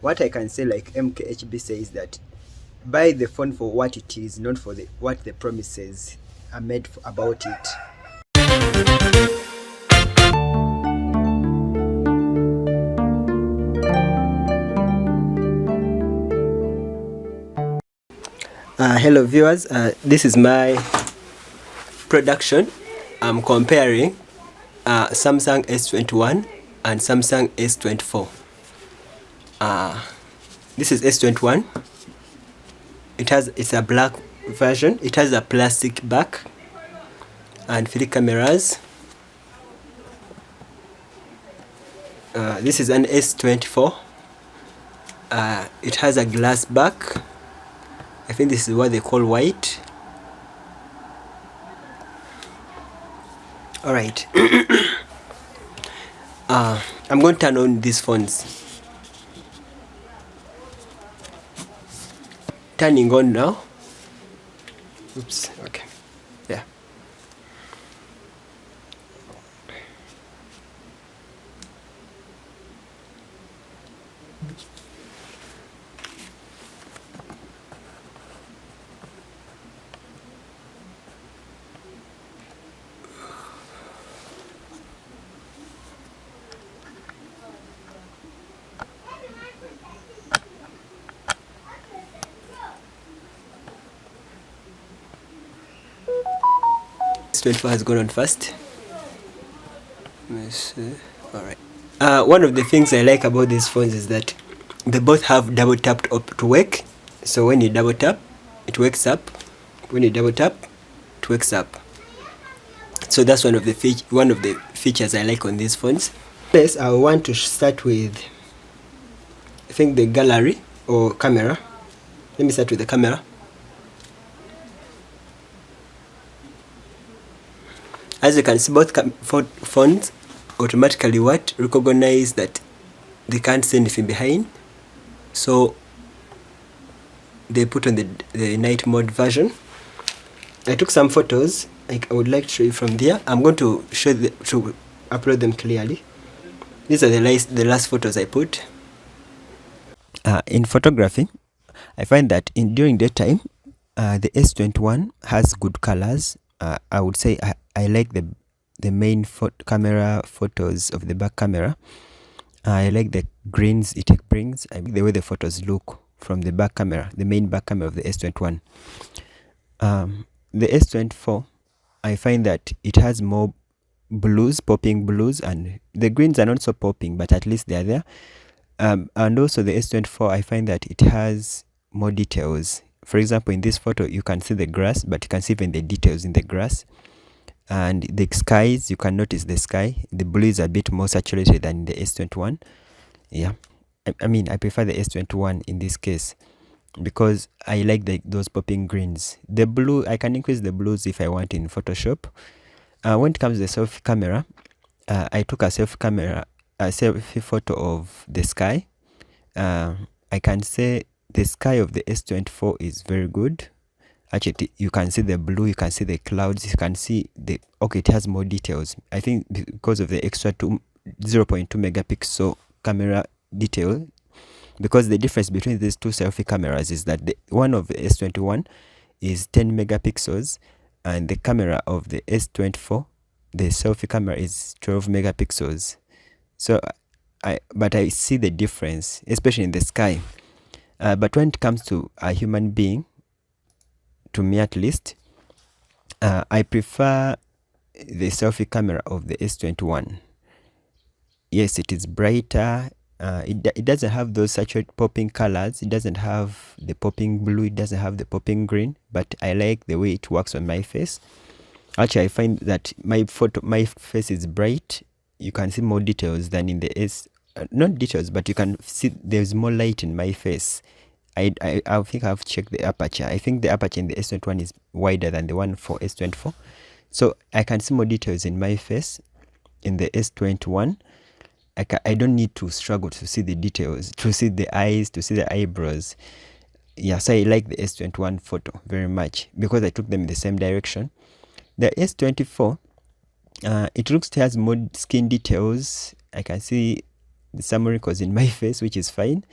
what I can say, like MKHB says, that buy the phone for what it is, not for what the promises are made about it. Hello viewers, this is my production. I'm comparing Samsung S21 and Samsung S24. This is S21. It's a black version. It has a plastic back and 3 cameras. This is an S24. It has a glass back. I think this is what they call white. Alright. I'm going to turn on these phones. Turning on now. Oops, okay. Yeah. S24 has gone on first. Let's see. Alright. One of the things I like about these phones is that they both have double tap to work. So when you double tap, it wakes up. When you double tap, it wakes up. So that's one of the features I like on these phones. Next, I want to start with, I think, the gallery or camera. Let me start with the camera. As you can see, both phones automatically recognize that they can't see anything behind, so they put on the night mode version. I took some photos. I would like to show you from there. I'm going to to upload them clearly. These are the last photos I put. In photography, I find that during daytime, the S21 has good colors. I would say I like the main camera photos of the back camera. I like the greens it brings. I like the way the photos look from the back camera, the main back camera of the S21. The S24, I find that it has more blues, popping blues, and the greens are not so popping, but at least they are there. And also the S24, I find that it has more details. For example, in this photo, you can see the grass, but you can see even the details in the grass. And the skies, you can notice the sky. The blue is a bit more saturated than the S21. Yeah, I mean, I prefer the S21 in this case because I like those popping greens. The blue, I can increase the blues if I want in Photoshop. When it comes to the selfie camera, I took a selfie photo of the sky. I can say the sky of the S24 is very good. Actually, you can see the blue, you can see the clouds, you can see it has more details. I think because of the extra 0.2 megapixel camera detail, because the difference between these two selfie cameras is that the one of the S21 is 10 megapixels and the camera of the S24, the selfie camera, is 12 megapixels. So but I see the difference, especially in the sky. But when it comes to a human being, to me at least, I prefer the selfie camera of the S21. Yes, it is brighter. It doesn't have those saturated popping colors. It doesn't have the popping blue. It doesn't have the popping green. But I like the way it works on my face. Actually, I find that my face is bright. You can see more details than in the not details, but you can see there's more light in my face. I think I've checked the aperture. I think the aperture in the S21 is wider than the one for S24. So I can see more details in my face in the S21. I don't need to struggle to see the details, to see the eyes, to see the eyebrows. Yeah, so I like the S21 photo very much because I took them in the same direction. The S24, it has more skin details. I can see some wrinkles in my face, which is fine.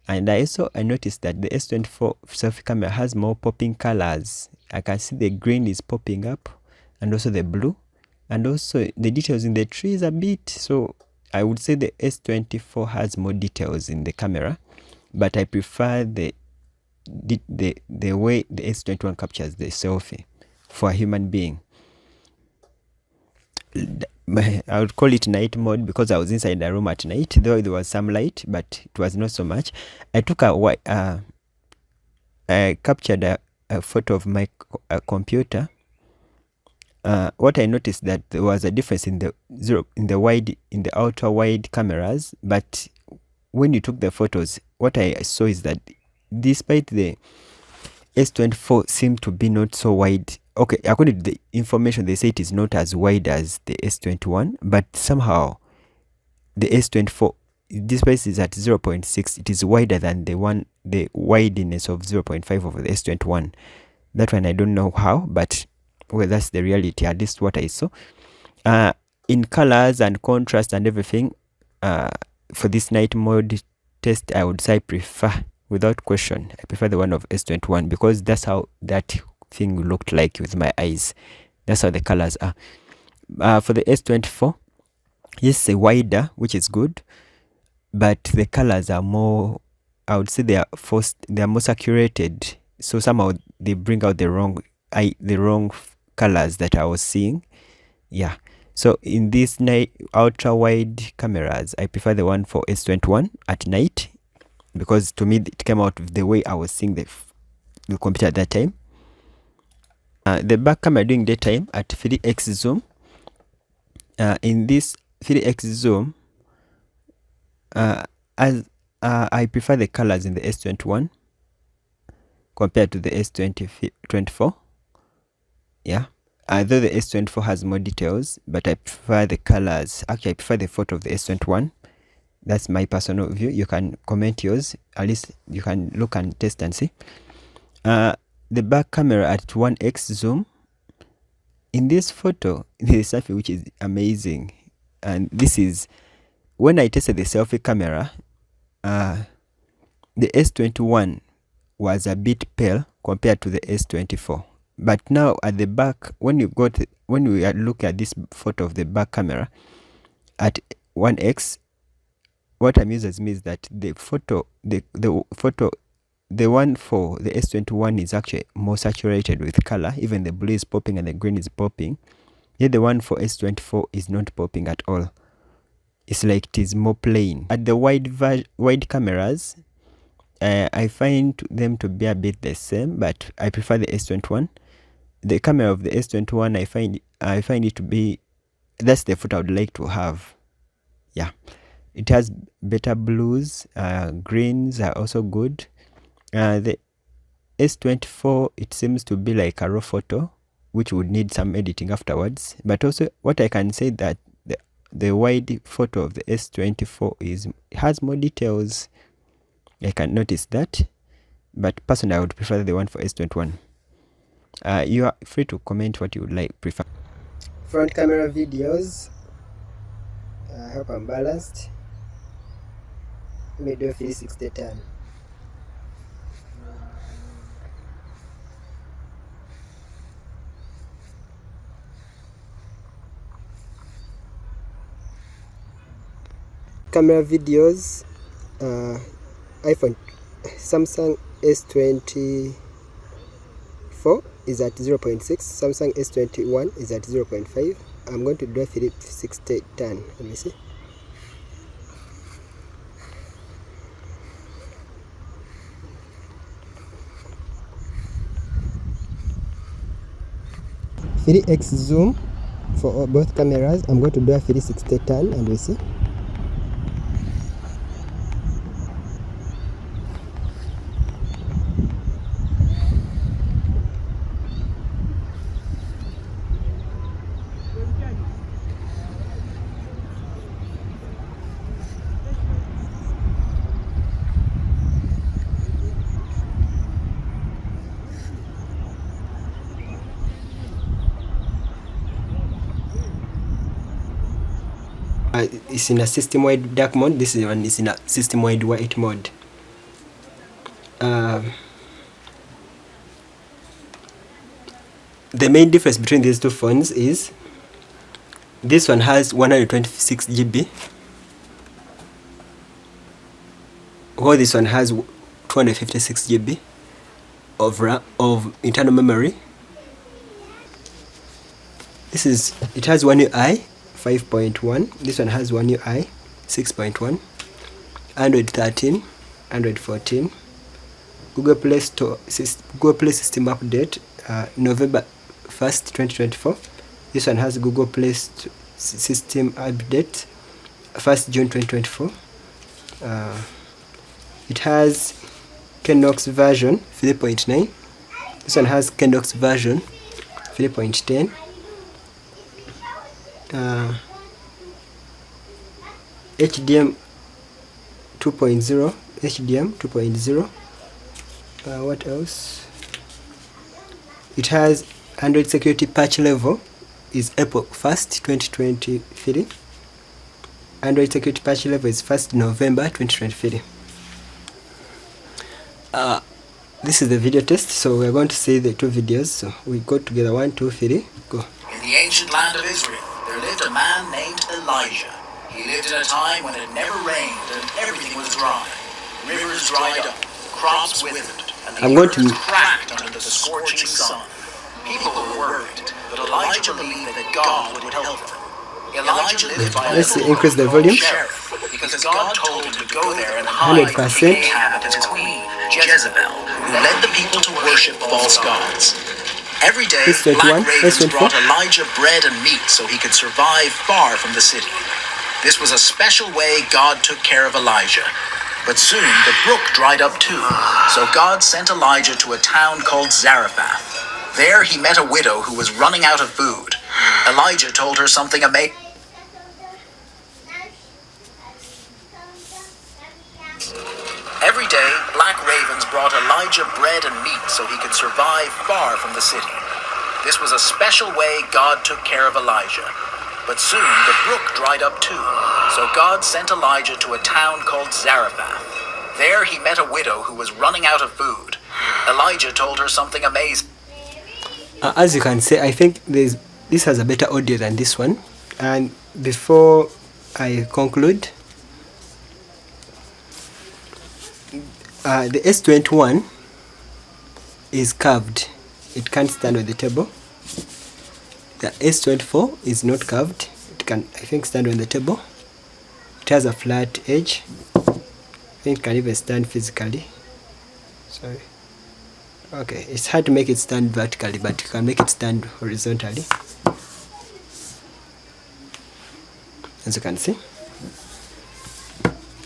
And I noticed that the S24 selfie camera has more popping colors. I can see the green is popping up, and also the blue, and also the details in the trees a bit. So I would say the S24 has more details in the camera, but I prefer the way the S21 captures the selfie for a human being. I would call it night mode because I was inside the room at night, though there was some light, but it was not so much. I took I captured a photo of my computer. What I noticed that there was a difference in the ultra wide cameras, but when you took the photos, what I saw is that despite the S24 seemed to be not so wide. Okay, according to the information, they say it is not as wide as the S21, but somehow the S24, despite is at 0.6, it is wider than the wideness of 0.5 of the S21. That one I don't know how, but well, that's the reality, at least what I saw. In colors and contrast and everything, for this night mode test, I would say I prefer, without question, I prefer the one of S21 because that's how that thing looked like with my eyes. That's how the colors are. For the S24, yes, wider, which is good, but the colors are more, I would say they are more saturated. So somehow they bring out the wrong colors that I was seeing. Yeah. So in these ultra wide cameras, I prefer the one for S21 at night because to me it came out with the way I was seeing the computer at that time. The back camera during daytime at 3x zoom. In this 3x zoom, I prefer the colors in the S21 compared to the S24. Yeah. Although the S24 has more details, but I prefer the colors. Actually, I prefer the photo of the S21. That's my personal view. You can comment yours. At least you can look and test and see. The back camera at 1x zoom. In this photo, there is something which is amazing. And this is, when I tested the selfie camera, the S21 was a bit pale compared to the S24. But now at the back, when we look at this photo of the back camera at 1x, what amuses me is that the one for the S21 is actually more saturated with color. Even the blue is popping and the green is popping. Yet the one for S24 is not popping at all. It's like it is more plain. At the wide cameras, I find them to be a bit the same, but I prefer the S21. The camera of the S21, I find it to be, that's the photo I would like to have. Yeah, it has better blues. Greens are also good. The S24, it seems to be like a raw photo, which would need some editing afterwards. But also, what I can say that the wide photo of the S24 has more details. I can notice that. But personally, I would prefer the one for S21. You are free to comment what you would prefer. Front camera videos. I hope I'm balanced. Let me do 360 turn. Camera videos. Samsung S24 is at 0.6. Samsung S21 is at 0.5. I'm going to do a 360 turn. Let me see. (3x zoom for both cameras. I'm going to do a 360 turn and we see. It's in a system-wide dark mode. This one is in a system-wide white mode. The main difference between these two phones is this one has 126 GB, while this one has 256 GB of RAM, of internal memory. It has One UI 5.1. This one has One UI 6.1. Android 13, Android 14. Google Play System Update November 1st, 2024. This one has Google Play System Update 1st June 2024. It has Knox version 3.9. This one has Knox version 3.10. HDM 2.0. HDM 2.0. What else? It has Android security patch level is April 1st, 2023. Android security patch level is 1st November 2023. This is the video test, so we're going to see the two videos. So we go together. 1, 2, 3, go. In the ancient land of Israel, there lived a man named Elijah. He lived in a time when it never rained and everything was dry. Rivers dried up, crops withered, and the earth cracked under the scorching sun. People were worried, but Elijah believed that God would help them. Elijah lived by Let's increase the volume. Because God told him to go there and hide from Ahab and his queen, Jezebel, who led the people to worship false gods. Every day, black ravens brought Elijah bread and meat so he could survive far from the city. This was a special way God took care of Elijah. But soon the brook dried up too, so God sent Elijah to a town called Zarephath. There he met a widow who was running out of food. Elijah told her something amazing. Every day, black ravens brought Elijah bread and meat so he could survive far from the city. This was a special way God took care of Elijah. But soon the brook dried up too, so God sent Elijah to a town called Zarephath. There he met a widow who was running out of food. Elijah told her something amazing. As you can see, I think this has a better audio than this one. And before I conclude, the S21 is curved. It can't stand on the table. The S24 is not curved. It can, I think, stand on the table. It has a flat edge. I think it can even stand physically. Sorry. Okay, it's hard to make it stand vertically, but you can make it stand horizontally. As you can see.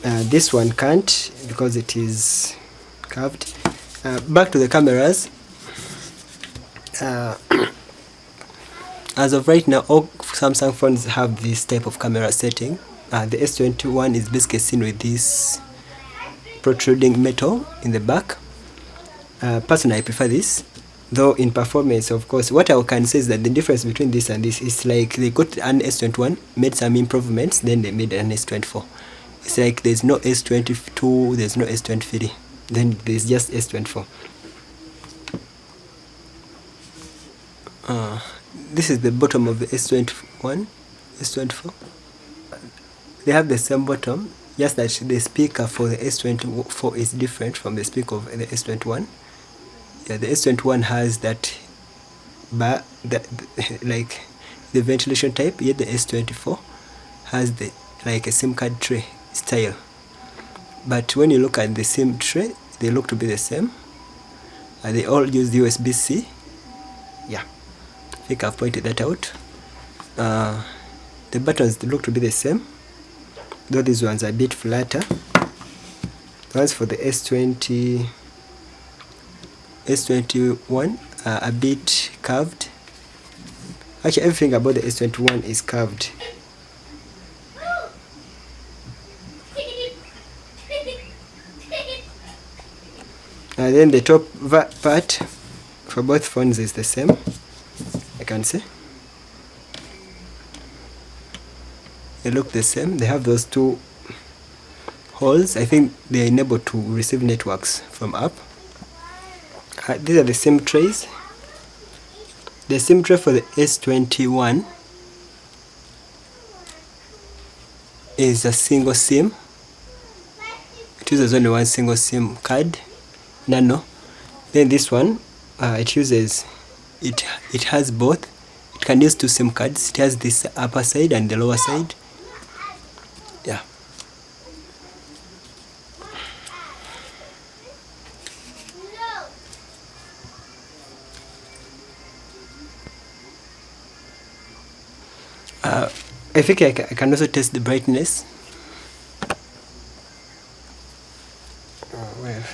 This one can't because it is curved. Back to the cameras. As of right now, all Samsung phones have this type of camera setting. The S21 is basically seen with this protruding metal in the back. Personally, I prefer this, though in performance, of course, what I can say is that the difference between this and this is like they got an S21, made some improvements, then they made an S24. It's like there's no S22, there's no S23, then there's just S24. This is the bottom of the S21, S24. They have the same bottom, just that the speaker for the S24 is different from the speaker of the S21. Yeah, the S21 has that bar, like the ventilation type, yet the S24 has the like a SIM card tray style. But when you look at the SIM tray, they look to be the same. They all use USB-C. Yeah, I think I've pointed that out. The buttons look to be the same, though these ones are a bit flatter. The ones for the S21 are a bit curved. Actually, everything about the S21 is curved. And then the top part for both phones is the same. I can see they look the same. They have those two holes. I think they're enabled to receive networks from up. These are the SIM trays. The SIM tray for the S21 is a single SIM. It uses only one single SIM card, nano. Then this one, it has both. It can use two SIM cards. It has this upper side and the lower side. Yeah. I think I can also test the brightness. Where?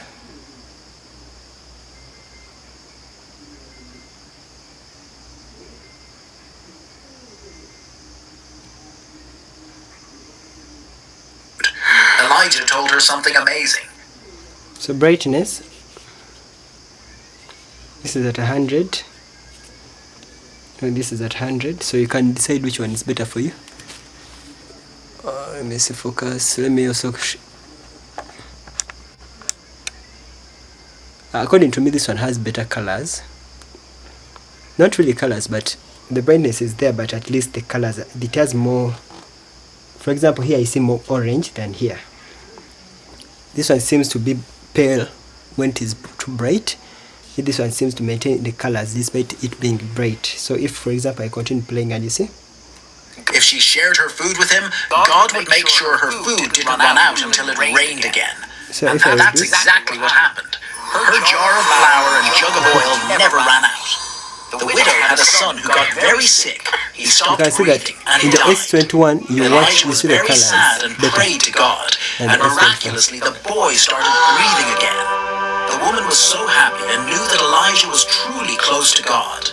Elijah told her something amazing. So brightness, this is at 100 and this is at 100, so you can decide which one is better for you. Let me see focus. Let me also according to me, this one has better colors. Not really colors, but the brightness is there, but at least the colors, it has more. For example, here I see more orange than here. This one seems to be pale when it is too bright. This one seems to maintain the colors despite it being bright. So if, for example, I continue playing and you see, if she shared her food with him, God would make sure her food didn't run out until it rained again. So and that's exactly what happened. Her jar of flour and jug of oil never ran out. The widow had a son who got very sick. He stopped breathing and he died. S21, Elijah was very sad and prayed to God, and miraculously the boy started breathing again. The woman was so happy and knew that Elijah was truly close to God.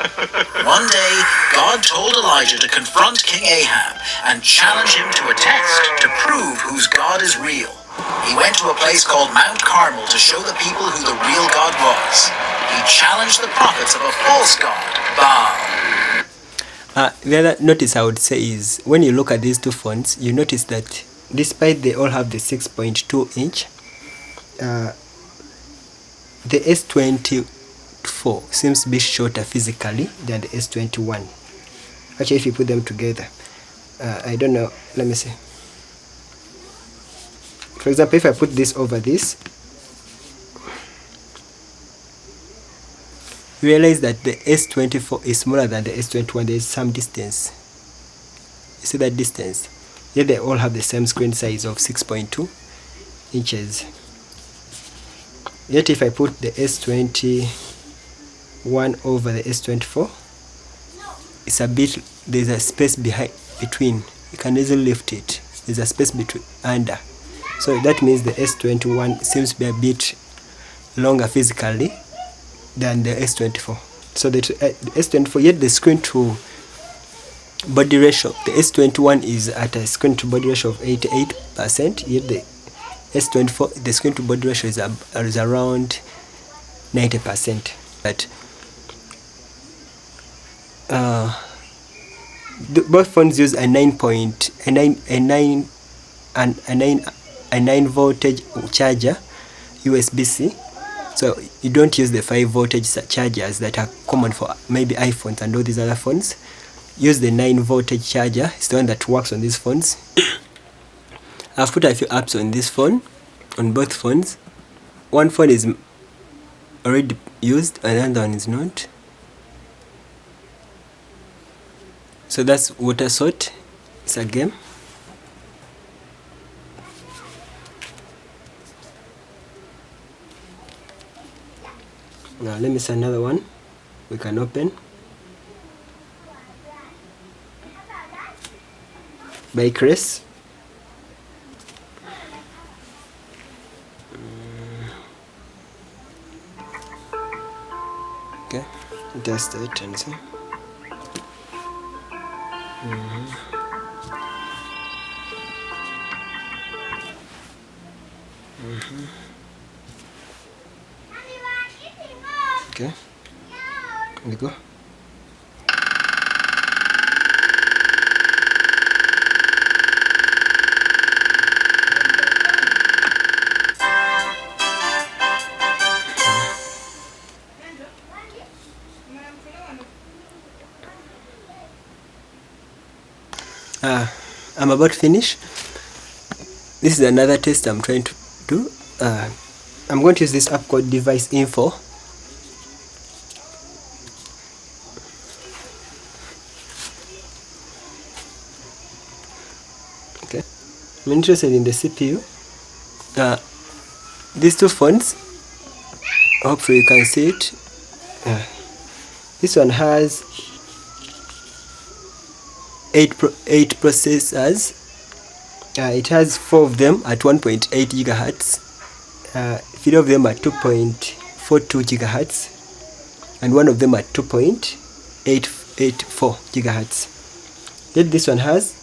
One day, God told Elijah to confront King Ahab and challenge him to a test to prove whose God is real. He went to a place called Mount Carmel to show the people who the real God was. He challenged the prophets of a false god, Baal. The other notice I would say is, when you look at these two phones, you notice that despite they all have the 6.2 inch, the S24 seems to be shorter physically than the S21. Actually, if you put them together, I don't know, let me see. For example, if I put this over this, you realize that the S24 is smaller than the S21. There is some distance. You see that distance? Yet they all have the same screen size of 6.2 inches. Yet if I put the S21 over the S24, it's a bit, there's a space between. You can easily lift it. There's a space between under. So that means the S21 seems to be a bit longer physically than the S24. So the S24, yet the screen to body ratio, the S21 is at a screen to body ratio of 88%, yet the S24, the screen to body ratio is around 90%. But both phones use a 9 voltage charger, USB-C. So you don't use the 5 voltage chargers that are common for maybe iPhones and all these other phones. Use the 9 voltage charger. It's the one that works on these phones. I've put a few apps on this phone, on both phones. One phone is already used, another one is not. So that's Water Sort. It's a game. Now let me see another one we can open. Bike race. Okay, test it and see. Okay, here we go. I'm about to finish. This is another test I'm trying to do. I'm going to use this app called Device Info. Okay, I'm interested in the CPU. These two phones, hopefully you can see it. This one has 8 processors. It has 4 of them at 1.8 gigahertz, 3 of them at 2.42 gigahertz, and 1 of them at 2.884 gigahertz. Then this one has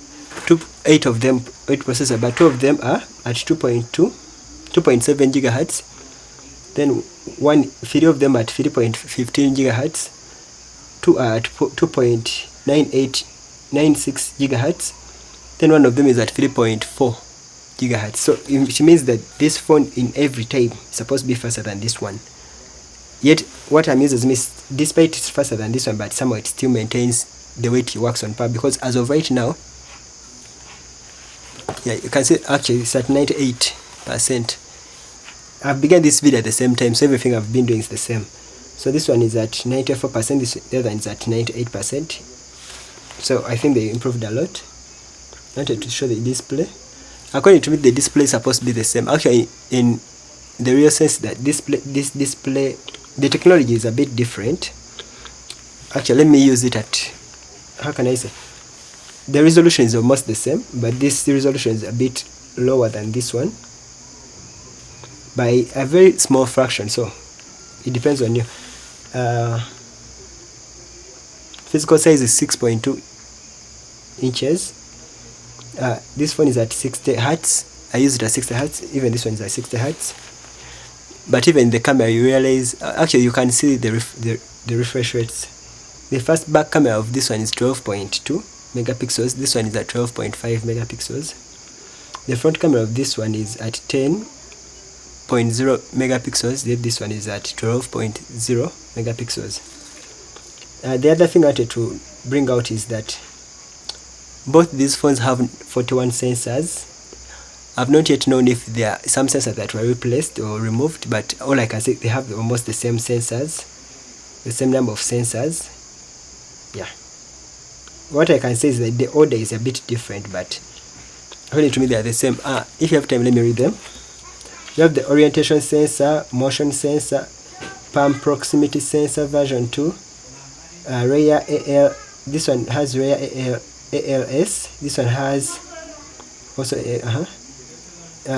8 processors, but 2 of them are at 2.7 gigahertz. Then 3 of them at 3.15 gigahertz, 2 are at 2.96 gigahertz. Then 1 of them is at 3.4 gigahertz. So which means that this phone in every time is supposed to be faster than this one. Yet what I'm using is, despite it's faster than this one, but somehow it still maintains the way it works on power, because as of right now, yeah, you can see actually it's at 98%. I've begun this video at the same time, so everything I've been doing is the same. So this one is at 94%, the other one is at 98%. So I think they improved a lot. I wanted to show the display. According to me, the display is supposed to be the same. Actually, in the real sense, that this display, the technology is a bit different. Actually, let me use it at, how can I say? The resolution is almost the same, but this resolution is a bit lower than this one by a very small fraction. So it depends on you. Physical size is 6.2 inches. This phone is at 60 hertz. I use it at 60 hertz. Even this one is at 60 hertz. But even the camera, you realize, actually you can see the refresh rates. The first back camera of this one is 12.2 megapixels. This one is at 12.5 megapixels. The front camera of this one is at 10.0 megapixels. Then this one is at 12.0 megapixels. The other thing I wanted to bring out is that both these phones have 41 sensors. I've not yet known if there are some sensors that were replaced or removed, but all I can say, they have almost the same sensors, the same number of sensors. Yeah. What I can say is that the order is a bit different, but according to me they are the same. If you have time, let me read them. You have the orientation sensor, motion sensor, palm proximity sensor version 2, rear AL. This one has rear ALS. This one has also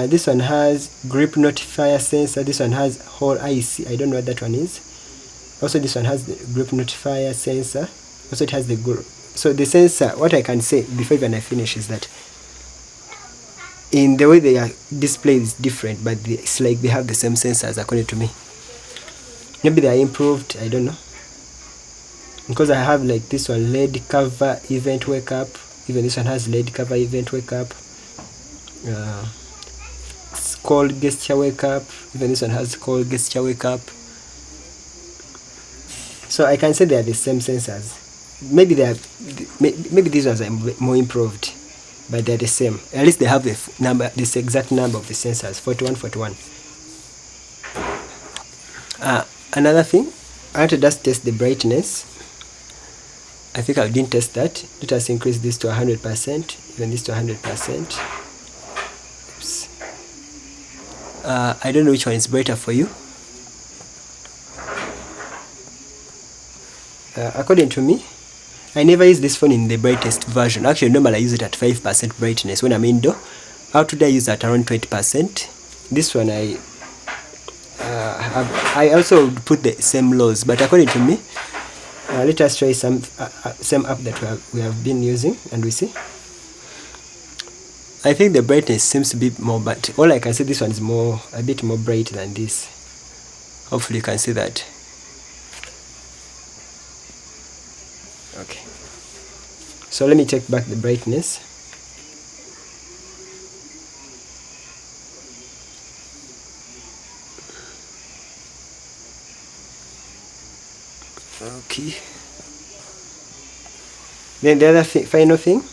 this one has grip notifier sensor. This one has whole IC. I don't know what that one is. Also this one has the grip notifier sensor. Also it has the grip. So the sensor, what I can say before even I finish is that in the way they are displayed is different, but it's like they have the same sensors according to me. Maybe they are improved, I don't know. Because I have like this one, LED cover event wake up. Even this one has LED cover event wake up. Call gesture wake up. Even this one has call gesture wake up. So I can say they are the same sensors. Maybe they are, maybe these ones are more improved, but they're the same. At least they have the number, this exact number of the sensors, 41. Another thing, I want to just test the brightness. I think I didn't test that. Let us increase this to 100%, even this to 100%. Oops. I don't know which one is brighter for you. According to me, I never use this phone in the brightest version. Actually, normally I use it at 5% brightness when I'm indoor. Out today I use at around 20%. This one I also put the same lows, but according to me, let us try some same app that we have been using, and we see. I think the brightness seems to be more, but all I can say, this one is a bit more bright than this. Hopefully you can see that. Okay. So let me check back the brightness. Okay. Then the other final thing,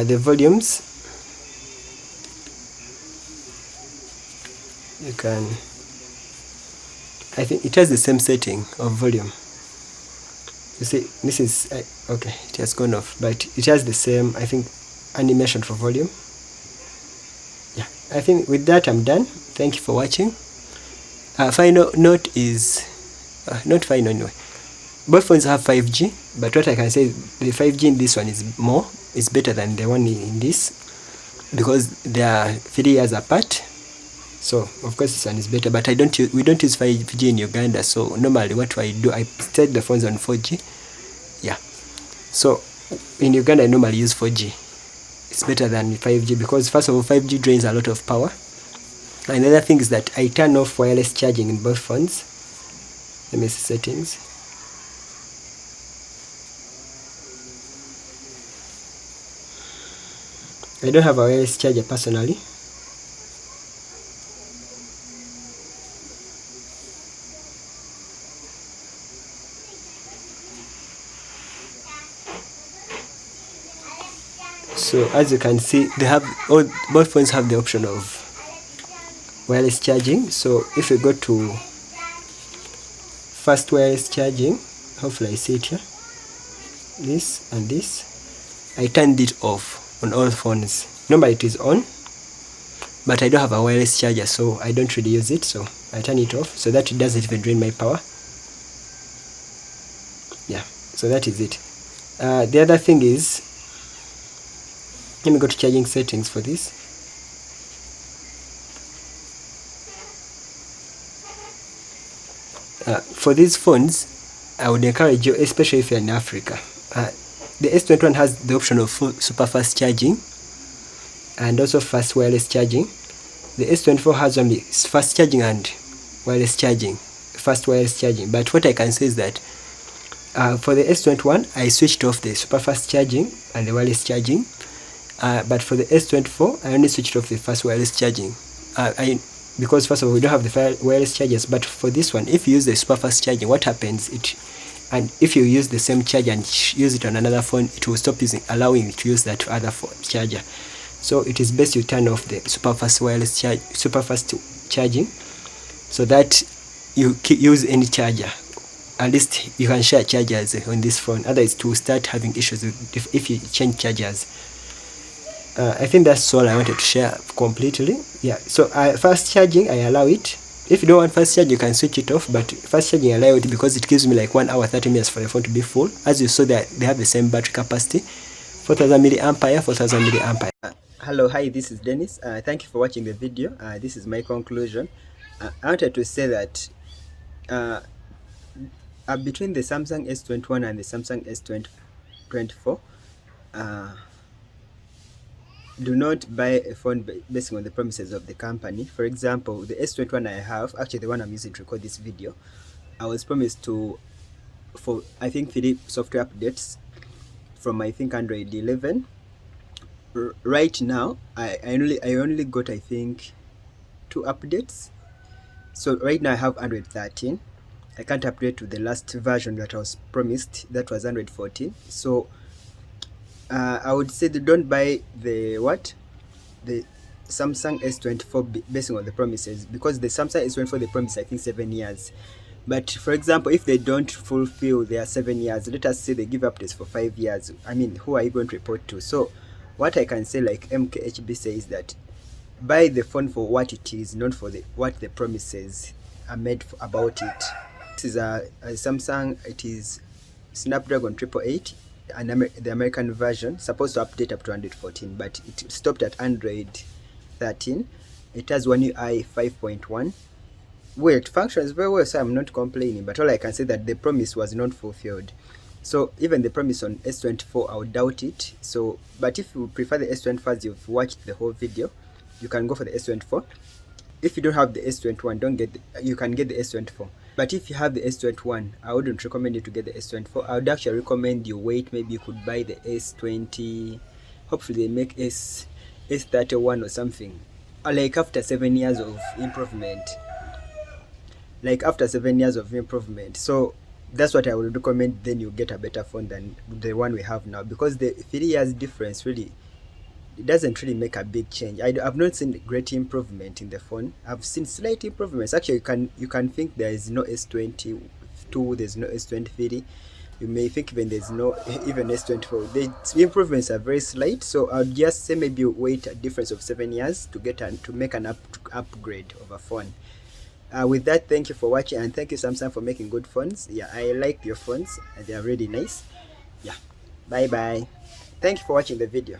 the volumes, you can, I think it has the same setting of volume. You see, this is okay, it has gone off, but it has the same, I think, animation for volume. Yeah, I think with that I'm done. Thank you for watching. Final note is not final anyway. Both phones have 5G, but what I can say, the 5G in this one is better than the one in this, because they are 3 years apart. So of course this one is better, but we don't use 5G in Uganda. So normally what I do, I set the phones on 4G. Yeah. So in Uganda I normally use 4G. It's better than 5G because first of all 5G drains a lot of power. And the other thing is that I turn off wireless charging in both phones. Let me see settings. I don't have a wireless charger personally. So as you can see, both phones have the option of wireless charging. So if we go to fast wireless charging, hopefully I see it here, this and this, I turned it off on all phones. Normally it is on, but I don't have a wireless charger, so I don't really use it, so I turn it off so that it doesn't even drain my power. Yeah, so that is it. The other thing is, let me go to charging settings for this. For these phones, I would encourage you, especially if you're in Africa. The S21 has the option of super fast charging and also fast wireless charging. The S24 has only fast charging and wireless charging, fast wireless charging. But what I can say is that for the S21, I switched off the super fast charging and the wireless charging. But for the S24, I only switched off the fast wireless charging. Because first of all, we don't have the wireless chargers. But for this one, if you use the super fast charging, what happens? And if you use the same charger and use it on another phone, it will stop allowing you to use that other phone charger. So it is best you turn off the super fast charging, so that you use any charger. At least you can share chargers on this phone. Otherwise, to start having issues if you change chargers. I think that's all I wanted to share completely. Yeah. So fast charging, I allow it. If you don't want fast charge, you can switch it off, but fast charging I allow it because it gives me like 1 hour 30 minutes for the phone to be full. As you saw, that they have the same battery capacity, 4000 milliampere, 4000 milliampere. Hello, hi, this is Dennis. Thank you for watching the video. This is my conclusion. I wanted to say that between the Samsung S21 and the Samsung S24, do not buy a phone based on the promises of the company. For example, the S21 I have, actually the one I'm using to record this video, I was promised for I think 3 software updates from I think Android 11. Right now, I only got I think 2 updates. So right now I have Android 13. I can't update to the last version that I was promised, that was Android 14. So I would say that don't buy the Samsung S24 based on the promises, because the Samsung S24 they promise I think 7 years. But for example, if they don't fulfill their 7 years, let us say they give updates for 5 years, I mean, who are you going to report to? So what I can say, like MKHB says, that buy the phone for what it is, not for what the promises are made about it. This is a Samsung, it is Snapdragon 888, the American version, supposed to update up to Android 14, but it stopped at Android 13. It has One UI 5.1. Well, it functions very well, so I'm not complaining, but all I can say that the promise was not fulfilled. So even the promise on S24, I would doubt it. So, but if you prefer the S24 as you've watched the whole video, you can go for the S24. If you don't have the S21, you can get the S24. But if you have the S21, I wouldn't recommend you to get the S24. I would actually recommend you wait. Maybe you could buy the S20. Hopefully they make S31 or something. Or like after 7 years of improvement. So that's what I would recommend. Then you get a better phone than the one we have now, because the 3 years difference really it doesn't really make a big change. I've not seen great improvement in the phone. I've seen slight improvements. Actually, you can think there is no S22, there's no S23. You may think even there's no even S24. The improvements are very slight, so I'll just say maybe wait a difference of 7 years to make an upgrade of a phone. With that, thank you for watching, and thank you Samsung for making good phones. Yeah, I like your phones, they are really nice. Yeah, bye bye. Thank you for watching the video.